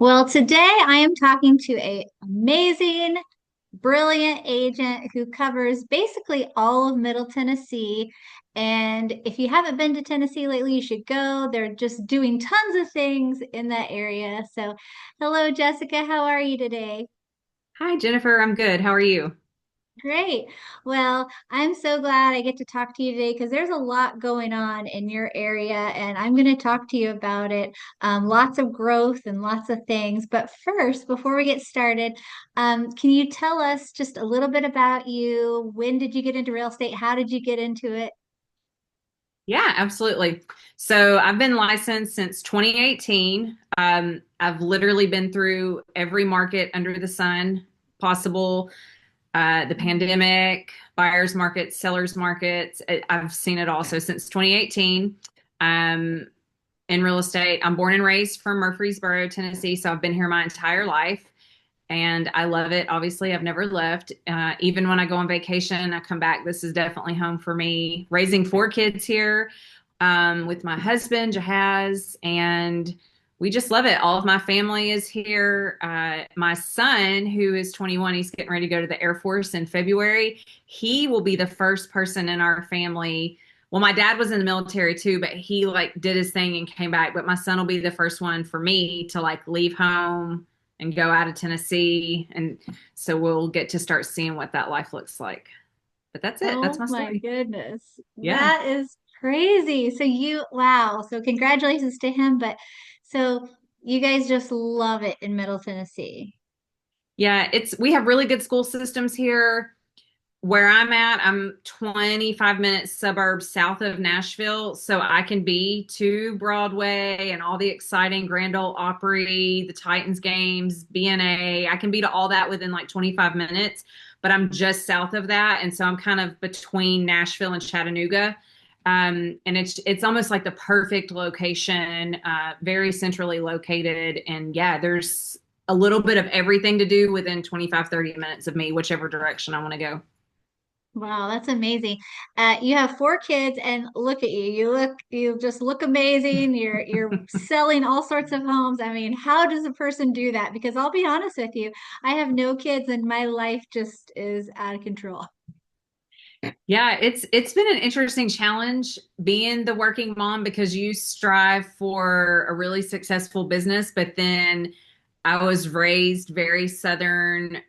Well, today I am talking to a amazing, brilliant agent who covers basically all of Middle Tennessee. And if you haven't been to Tennessee lately, you should go. They're just doing tons of things in that area. So, hello, Jessica. How are you today? Hi, Jennifer. I'm good. How are you? Great. Well, I'm so glad I get to talk to you today because there's a lot going on in your area, and I'm going to talk to you about it. Lots of growth and lots of things. But first, before we get started, can you tell us just a little bit about you? When did you get into real estate? How did you get into it? Yeah, absolutely. So I've been licensed since 2018. I've literally been through every market under the sun possible. The pandemic, buyers markets, sellers markets. I've seen it all. So since 2018, um, in real estate, I'm born and raised from Murfreesboro, Tennessee. So I've been here my entire life. And I love it. Obviously, I've never left. Even when I go on vacation, I come back. This is definitely home for me. Raising four kids here with my husband, Jahaz, and we just love it. All of my family is here. My son, who is 21, he's getting ready to go to the Air Force in February. He will be the first person in our family. Well, my dad was in the military too, but he like did his thing and came back. But my son will be the first one for me to like leave home and go out of Tennessee. And so we'll get to start seeing what that life looks like. But that's it. That's Oh my my story. goodness. Yeah. That is crazy. Wow. So congratulations to him. But so you guys just love it in Middle Tennessee. Yeah, we have really good school systems here. Where I'm at, I'm 25 minutes suburbs south of Nashville, so I can be to Broadway and all the exciting Grand Ole Opry, the Titans games, BNA. I can be to all that within like 25 minutes, but I'm just south of that, and so I'm kind of between Nashville and Chattanooga. And it's almost like the perfect location, very centrally located, and yeah, there's a little bit of everything to do within 25, 30 minutes of me, whichever direction I want to go. Wow, that's amazing. You have four kids and look at you. You just look amazing. You're selling all sorts of homes. I mean, how does a person do that? Because I'll be honest with you, I have no kids and my life just is out of control. Yeah, it's been an interesting challenge being the working mom because you strive for a really successful business, but then I was raised very Southern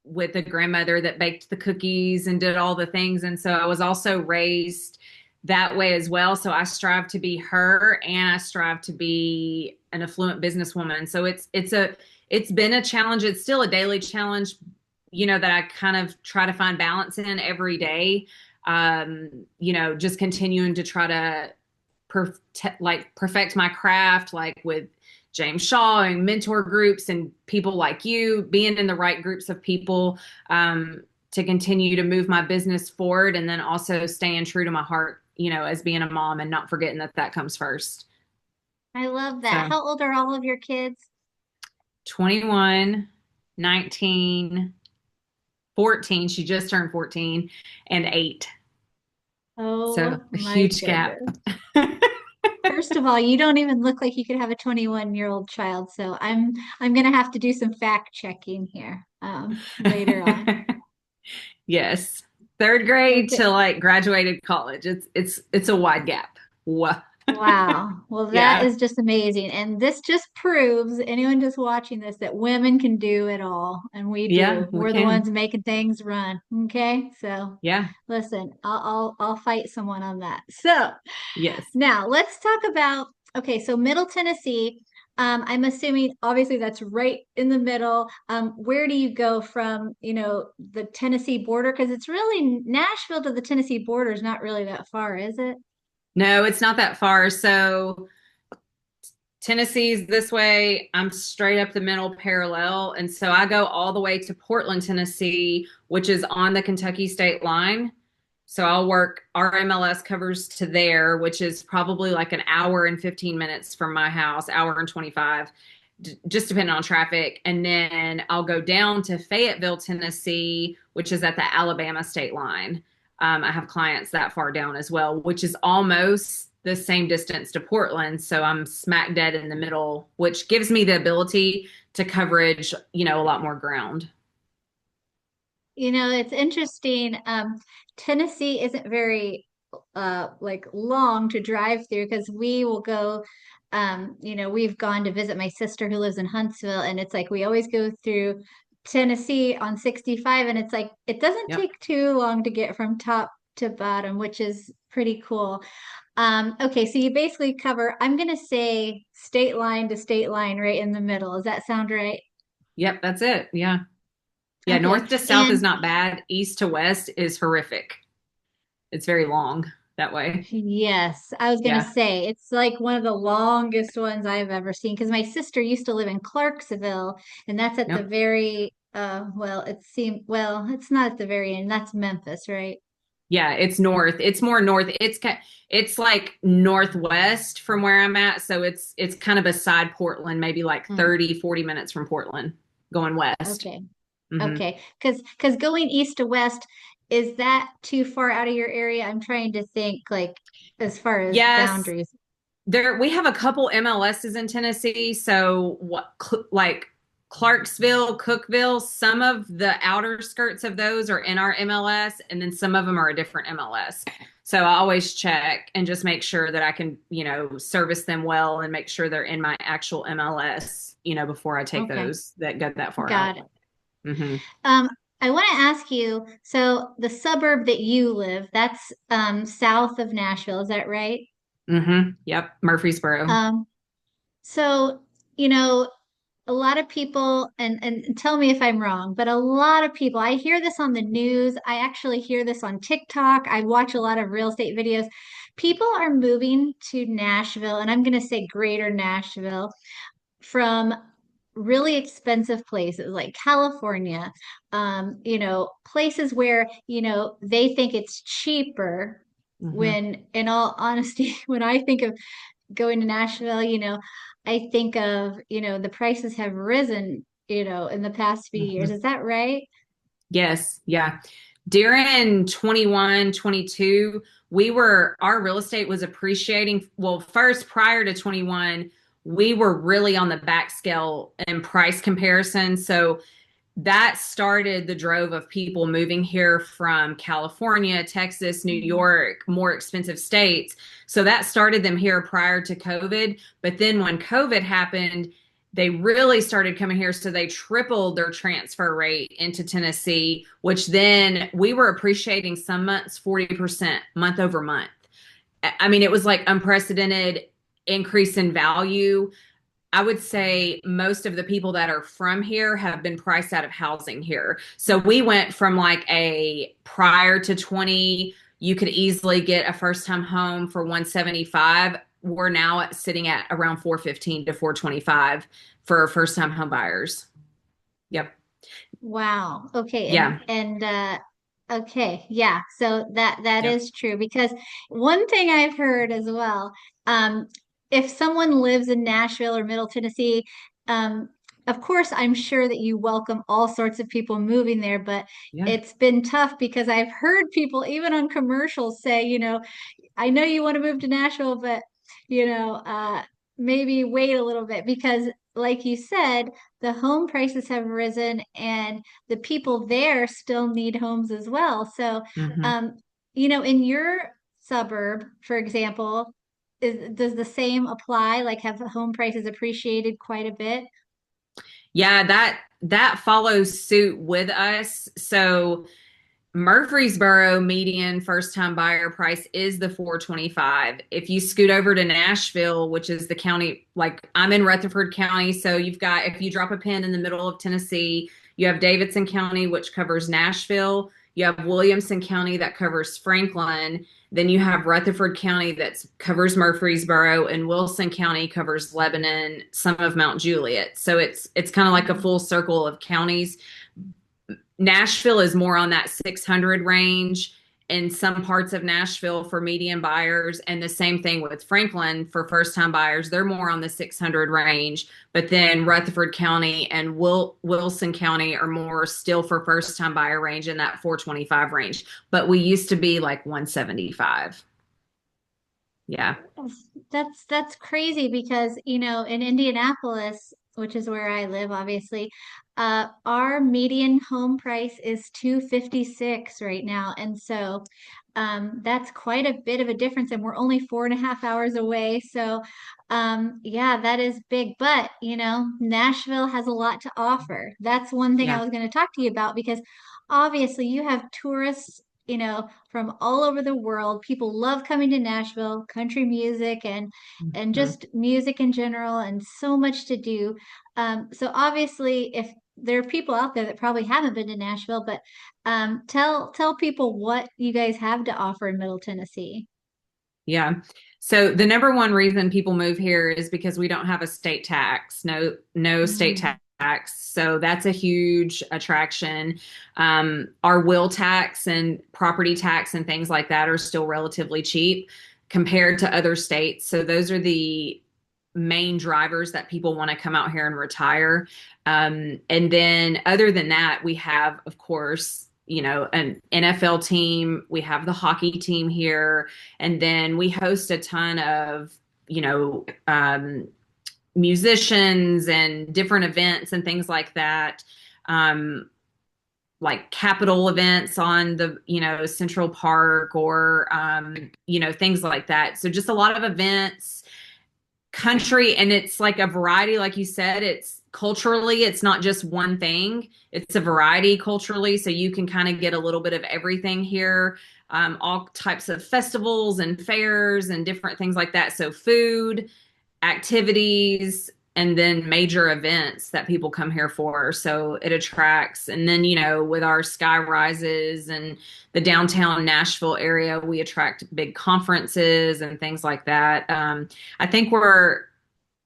with a grandmother that baked the cookies and did all the things. And so I was also raised that way as well. So I strive to be her and I strive to be an affluent businesswoman. So it's been a challenge. It's still a daily challenge, that I kind of try to find balance in every day. Just continuing to try to perfect my craft, like with James Shaw and mentor groups and people like you, being in the right groups of people to continue to move my business forward, and then also staying true to my heart, as being a mom and not forgetting that that comes first. I love that. So How old are all of your kids? 21, 19, 14. She just turned 14, and 8. So Oh a my huge gap. goodness. First of all, you don't even look like you could have a 21-year-old child, so I'm gonna have to do some fact checking here later on. Yes. Third grade Okay. to like graduated college. It's a wide gap. Wow. Wow. Well, that Yeah. is just amazing. And this just proves anyone just watching this that women can do it all. And we Yeah, do. we We're the can. ones making things run. Okay. So Yeah. listen, I'll fight someone on that. So Yes. now let's talk about, okay, so Middle Tennessee. I'm assuming obviously that's right in the middle. Where do you go from, the Tennessee border? Because it's really Nashville to the Tennessee border is not really that far, is it? No, it's not that far. So Tennessee's this way. I'm straight up the middle parallel. And so I go all the way to Portland, Tennessee, which is on the Kentucky state line. So I'll work our MLS covers to there, which is probably like an hour and 15 minutes from my house, hour and 25, just depending on traffic. And then I'll go down to Fayetteville, Tennessee, which is at the Alabama state line. I have clients that far down as well, which is almost the same distance to Portland. So I'm smack dead in the middle, which gives me the ability to coverage, a lot more ground. It's interesting. Tennessee isn't very like long to drive through because we will go we've gone to visit my sister who lives in Huntsville, and it's like we always go through Tennessee on 65, and it's like it doesn't Yep. take too long to get from top to bottom, which is pretty cool. Okay, so you basically cover, I'm gonna say state line to state line right in the middle. Does that sound right? Yep, that's it. Yeah. Yeah, Okay. north to south is And not bad. East to west is horrific. It's very long that way. yes, I was gonna Yeah. say it's like one of the longest ones I've ever seen because my sister used to live in Clarksville, and that's at the Yep. very well, it's not at the very end. That's Memphis, right? Yeah, it's north. It's more north. It's like northwest from where I'm at, so it's kind of beside Portland, maybe like Mm, 30-40 minutes from Portland going west. okay. Hmm. Okay. Because going east to west, is that too far out of your area? I'm trying to think like as far as Yes, boundaries. there we have a couple MLSs in Tennessee, so like Clarksville, Cookville, some of the outer skirts of those are in our MLS, and then some of them are a different MLS. So I always check and just make sure that I can, service them well and make sure they're in my actual MLS, before I take Okay. those that go that far Got out. it. Hmm. Um, I want to ask you, so the suburb that you live, that's south of Nashville, is that right? Yep. Murfreesboro. Um, so, you know, a lot of people, and tell me if I'm wrong, but a lot of people, I hear this on the news. I actually hear this on TikTok. I watch a lot of real estate videos. People are moving to Nashville, and I'm going to say greater Nashville from really expensive places like California, places where, they think it's cheaper. Hmm. When, in all honesty, when I think of going to Nashville, I think of, the prices have risen, in the past few years. Hmm. Is that right? Yes, yeah. During 21, 22, our real estate was appreciating. Well, first, prior to 21, we were really on the back scale in price comparison. So that started the drove of people moving here from California, Texas, New Mhm. York, more expensive states. So that started them here prior to COVID. But then when COVID happened, they really started coming here. So they tripled their transfer rate into Tennessee, which then we were appreciating some months 40% month over month. I mean, it was like unprecedented increase in value. I would say most of the people that are from here have been priced out of housing here. So we went from like a prior to 20, you could easily get a first time home for 175. We're now sitting at around 415 to 425 for first time home buyers. Yep. Wow. Okay. Yeah. Okay. Yeah. So that Yep. is true because one thing I've heard as well, um, if someone lives in Nashville or Middle Tennessee, um, of course, I'm sure that you welcome all sorts of people moving there, but Yeah. it's been tough because I've heard people even on commercials say, I know you want to move to Nashville, but you know, uh, maybe wait a little bit because, like you said, the home prices have risen and the people there still need homes as well. So, Hmm. um, in your suburb, for example, does the same apply? Like, have home prices appreciated quite a bit? Yeah, that follows suit with us. So Murfreesboro median first time buyer price is the 425. If you scoot over to Nashville, which is the county, like I'm in Rutherford County, so you've got, if you drop a pin in the middle of Tennessee, you have Davidson County, which covers Nashville. You have Williamson County that covers Franklin. Then you have Rutherford County that covers Murfreesboro, and Wilson County covers Lebanon, some of Mount Juliet. So it's kind of like a Mhm. full circle of counties. Nashville is more on that 600 range in some parts of Nashville for median buyers. And the same thing with Franklin for first time buyers. They're more on the 600 range. But then Rutherford County and Wilson County are more still for first time buyer range in that 425 range. But we used to be like 175. Yeah. That's crazy because, in Indianapolis, which is where I live, obviously, our median home price is 256 right now. And so that's quite a bit of a difference. And we're only 4.5 hours away. So yeah, that is big. But Nashville has a lot to offer. That's one thing I Yeah. was going to talk to you about because obviously you have tourists. From all over the world, people love coming to Nashville, country music and Mhm. just music in general, and so much to do. So obviously, if there are people out there that probably haven't been to Nashville, but tell people what you guys have to offer in Middle Tennessee. Yeah. So the number one reason people move here is because we don't have a state tax. No state Mm, tax. So that's a huge attraction. Our will tax and property tax and things like that are still relatively cheap compared to other states. So those are the main drivers that people want to come out here and retire. And then other than that, we have, of course, an NFL team. We have the hockey team here, and then we host a ton of, you know, um, musicians and different events and things like that. Um, like capital events on the, Central Park or, things like that. So just a lot of events, country, and it's like a variety, like you said, it's culturally, it's not just one thing, it's a variety culturally, so you can kind of get a little bit of everything here. All types of festivals and fairs and different things like that, so food, activities, and then major events that people come here for. So it attracts. And then, with our sky rises and the downtown Nashville area, we attract big conferences and things like that. I think we're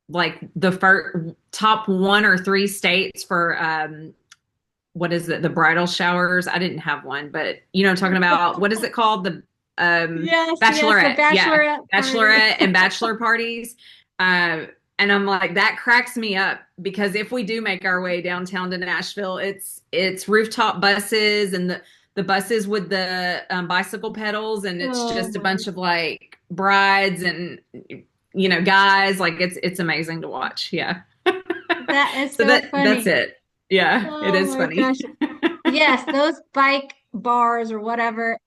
like the first top one or three states for what is it, the bridal showers. I didn't have one, but I'm talking about, what is it called, the yes, yes, the bachelorette, yeah, bachelorette party. bachelorette and bachelor parties. uh and I'm like, that cracks me up, because if we do make our way downtown to Nashville, it's rooftop buses, and the buses with the bicycle pedals, and it's Oh just a my, bunch of like brides and guys, like it's amazing to watch. Yeah. that is So so that's funny. it. Yeah, it Oh is my funny. gosh. Yes, those bike bars or whatever.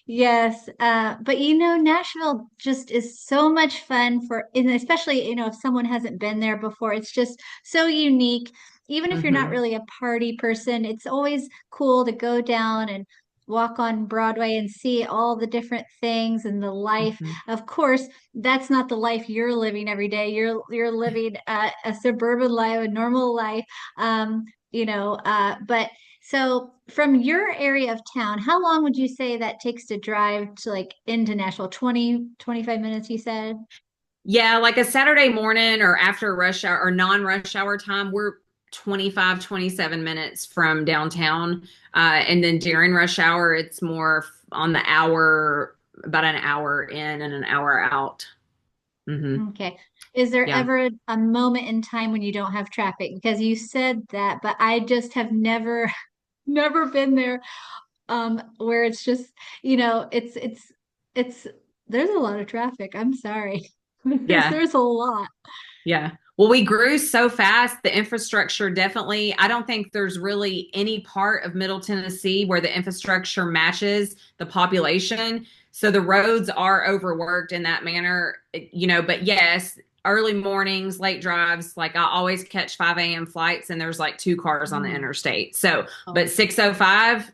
Yes. But Nashville just is so much fun and especially, if someone hasn't been there before, it's just so unique. Even if you're not Hmm. really a party person, it's always cool to go down and walk on Broadway and see all the different things and the life. Hmm. Of course, that's not the life you're living every day. You're living a suburban life, a normal life. But so from your area of town, how long would you say that takes to drive to like into Nashville? 20, 25 minutes, you said? Yeah, like a Saturday morning or after rush hour or non-rush hour time, we're 25, 27 minutes from downtown. And then during rush hour, it's more on the hour, about an hour in and an hour out. Hmm. Okay. Is there Yeah. ever a moment in time when you don't have traffic? Because you said that, but I just have never, never been there, where it's just, it's, there's a lot of traffic. I'm sorry. Yeah. There's a lot. Yeah. Well, we grew so fast, the infrastructure definitely, I don't think there's really any part of Middle Tennessee where the infrastructure matches the population. So the roads are overworked in that manner, but yes, early mornings, late drives, like I always catch 5 a.m. flights and there's like two cars on the Mm. interstate. So, Oh, but 6:05,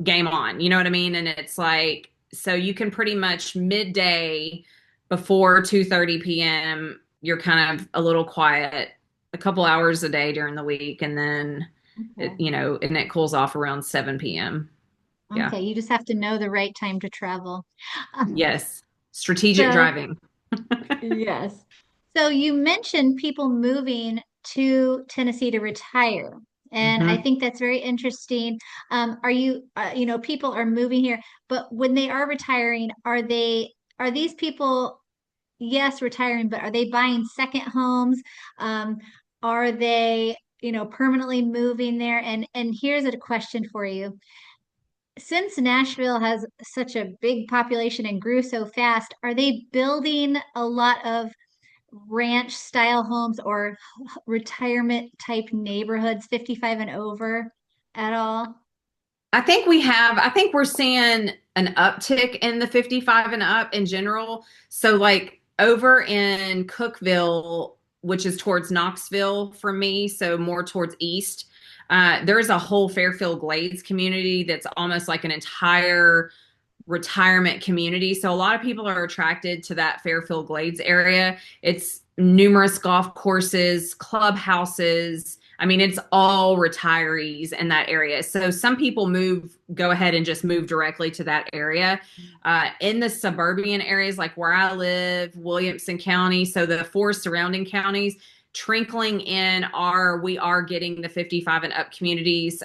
game on, you know what I mean? And it's like, so you can pretty much midday before 2:30 p.m., you're kind of a little quiet a couple hours a day during the week. And then okay. and it cools off around 7 p.m. Yeah. Okay, you just have to know the right time to travel. Yes. Strategic So, driving. yes. So you mentioned people moving to Tennessee to retire. And I Hmm. think that's very interesting. People are moving here, but when they are retiring, are these people, yes, retiring, but are they buying second homes? Um, are they, permanently moving there? And here's a question for you. Since Nashville has such a big population and grew so fast, are they building a lot of ranch style homes or retirement type neighborhoods, 55 and over at all? I think we're seeing an uptick in the 55 and up in general. So like over in Cookville, which is towards Knoxville for me, so more towards east, there's a whole Fairfield Glades community that's almost like an entire retirement community. So a lot of people are attracted to that Fairfield Glades area. It's numerous golf courses, clubhouses. I mean, it's all retirees in that area. So some people go ahead and just move directly to that area. In the suburban areas, like where I live, Williamson County, so the four surrounding counties, trickling in we are getting the 55 and up communities.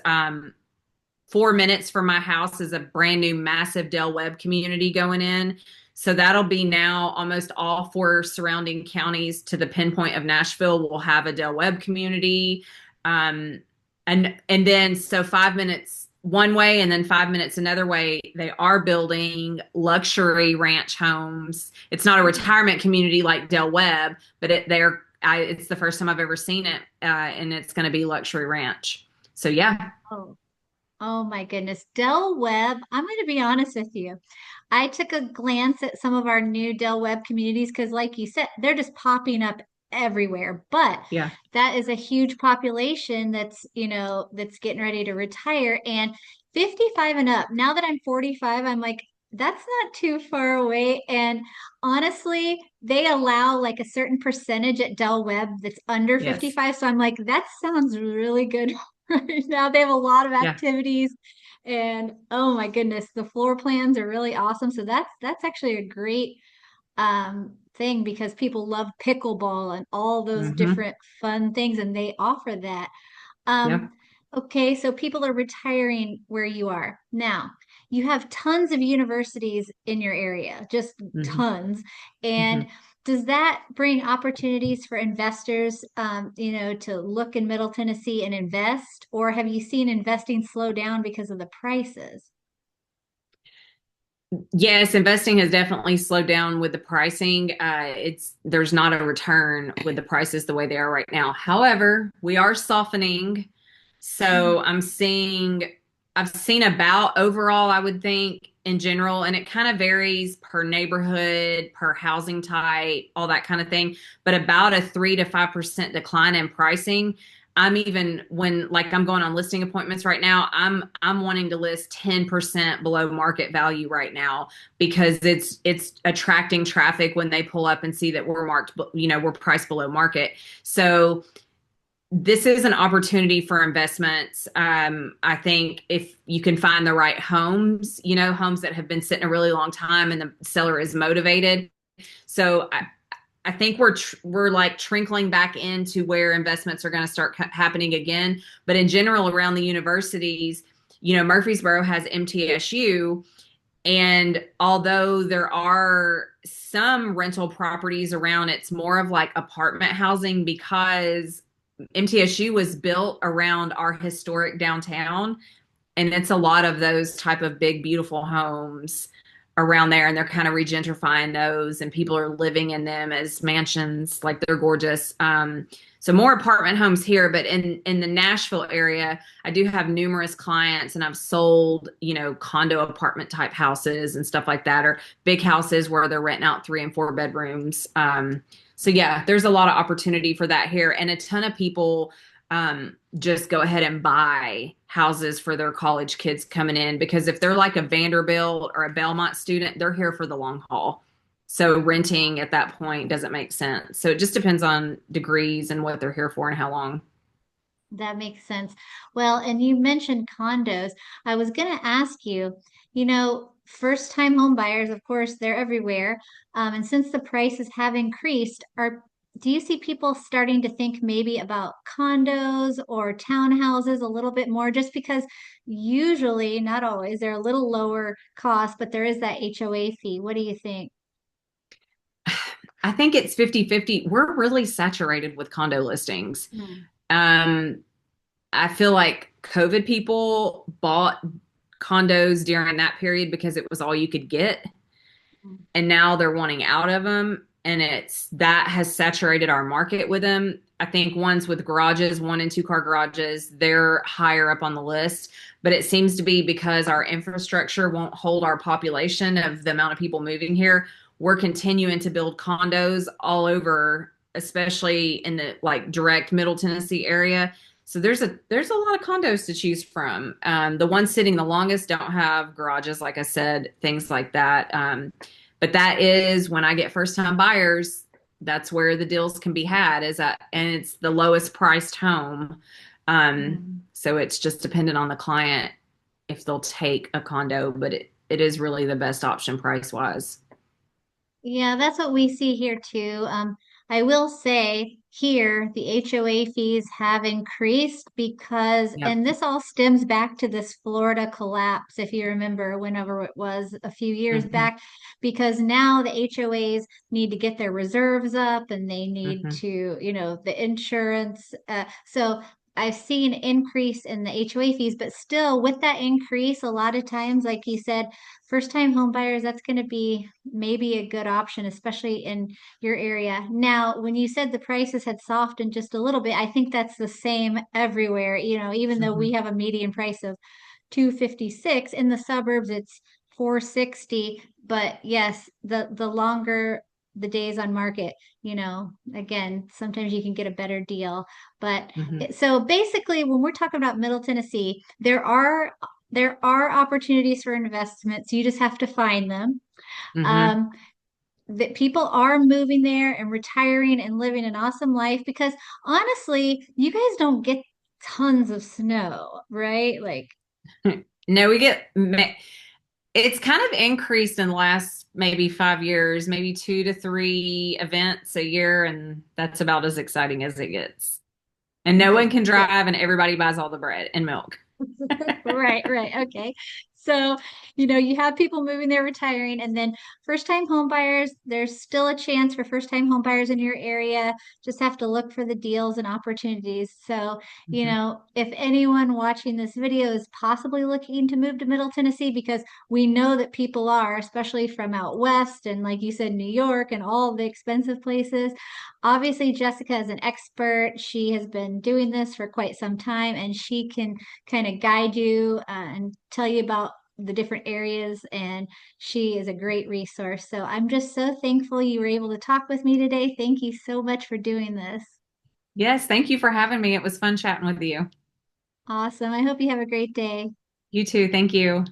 4 minutes from my house is a brand new massive Del Webb community going in. So that'll be now almost all four surrounding counties to the pinpoint of Nashville will have a Del Webb community. Um, and then so 5 minutes one way and then 5 minutes another way, they are building luxury ranch homes. It's not a retirement community like Del Webb, but it's the first time I've ever seen it, and it's going to be luxury ranch. So yeah, Oh, oh my goodness. Del Webb, I'm going to be honest with you. I took a glance at some of our new Del Webb communities because, like you said, they're just popping up everywhere. But yeah, that is a huge population that's getting ready to retire. And 55 and up, now that I'm 45, I'm like, that's not too far away. And honestly, they allow like a certain percentage at Del Webb that's under yes, 55. So I'm like, that sounds really good right now. They have a lot of yeah. activities and oh my goodness, the floor plans are really awesome. So that's actually a great thing because people love pickleball and all those Hmm. different fun things, and they offer that. Yep. Okay, so people are retiring where you are. Now, you have tons of universities in your area, just Hmm. tons. And Hmm. does that bring opportunities for investors, to look in Middle Tennessee and invest? Or have you seen investing slow down because of the prices? Yes, investing has definitely slowed down with the pricing. There's not a return with the prices the way they are right now. However, we are softening. So Mhm. I've seen about overall, I would think in general, and it kind of varies per neighborhood, per housing type, all that kind of thing, but about a 3 to 5% decline in pricing. I'm even when like I'm going on listing appointments right now, I'm wanting to list 10% below market value right now because it's attracting traffic when they pull up and see that we're priced below market. So this is an opportunity for investments. I think if you can find the right homes, homes that have been sitting a really long time and the seller is motivated. So I think we're like trickling back into where investments are going to start happening again. But in general, around the universities, Murfreesboro has MTSU, and although there are some rental properties around, it's more of like apartment housing because MTSU was built around our historic downtown, and it's a lot of those type of big beautiful homes around there, and they're kind of regentrifying those and people are living in them as mansions, like they're gorgeous. So more apartment homes here, but in the Nashville area I do have numerous clients, and I've sold condo apartment type houses and stuff like that, or big houses where they're renting out 3 and 4 bedrooms. So yeah, there's a lot of opportunity for that here, and a ton of people just go ahead and buy houses for their college kids coming in because if they're like a Vanderbilt or a Belmont student, they're here for the long haul. So renting at that point doesn't make sense. So it just depends on degrees and what they're here for and how long. That makes sense. Well, and you mentioned condos. I was going to ask you, first time home buyers, of course, they're everywhere. And since the prices have increased, do you see people starting to think maybe about condos or townhouses a little bit more? Just because usually, not always, they're a little lower cost, but there is that HOA fee. What do you think? I think it's 50-50. We're really saturated with condo listings. Hmm. Um, I feel like COVID people bought condos during that period because it was all you could get. And now they're wanting out of them. and it's that has saturated our market with them. I think ones with garages, 1 and 2 car garages, they're higher up on the list. But it seems to be because our infrastructure won't hold our population of the amount of people moving here. We're continuing to build condos all over, especially in the like direct Middle Tennessee area. So there's a lot of condos to choose from. The ones sitting the longest don't have garages, like I said, things like that. But that is when I get first time buyers, that's where the deals can be had is that, and it's the lowest priced home. So it's just dependent on the client if they'll take a condo, but it is really the best option price wise. Yeah, that's what we see here too. I will say here the HOA fees have increased because, Yep. and this all stems back to this Florida collapse, if you remember, whenever it was a few years Hmm. back, because now the HOAs need to get their reserves up and they need Hmm. to, the insurance. So I've seen an increase in the HOA fees, but still with that increase, a lot of times, like you said, first time home buyers, that's going to be maybe a good option, especially in your area. Now, when you said the prices had softened just a little bit, I think that's the same everywhere. Even though we Hmm. have a median price of 256 in the suburbs, it's 460. But yes, the longer the days on market, again, sometimes you can get a better deal. But Hmm. so basically, when we're talking about Middle Tennessee, there are opportunities for investments. You just have to find them. Hmm. Um, that people are moving there and retiring and living an awesome life because honestly, you guys don't get tons of snow, right? Like, No, it's kind of increased in the last maybe 5 years, maybe 2 to 3 events a year, and that's about as exciting as it gets. And no one can good. drive, and everybody buys all the bread and milk. Right, right. Okay. So, you have people moving there retiring, and then first time home buyers, there's still a chance for first time home buyers in your area. Just have to look for the deals and opportunities. So, Hmm. if anyone watching this video is possibly looking to move to Middle Tennessee, because we know that people are, especially from out west and like you said, New York and all the expensive places. Obviously, Jessica is an expert. She has been doing this for quite some time, and she can kind of guide you and tell you about the different areas. And she is a great resource. So I'm just so thankful you were able to talk with me today. Thank you so much for doing this. Yes, thank you for having me. It was fun chatting with you. Awesome. I hope you have a great day. You too. Thank you.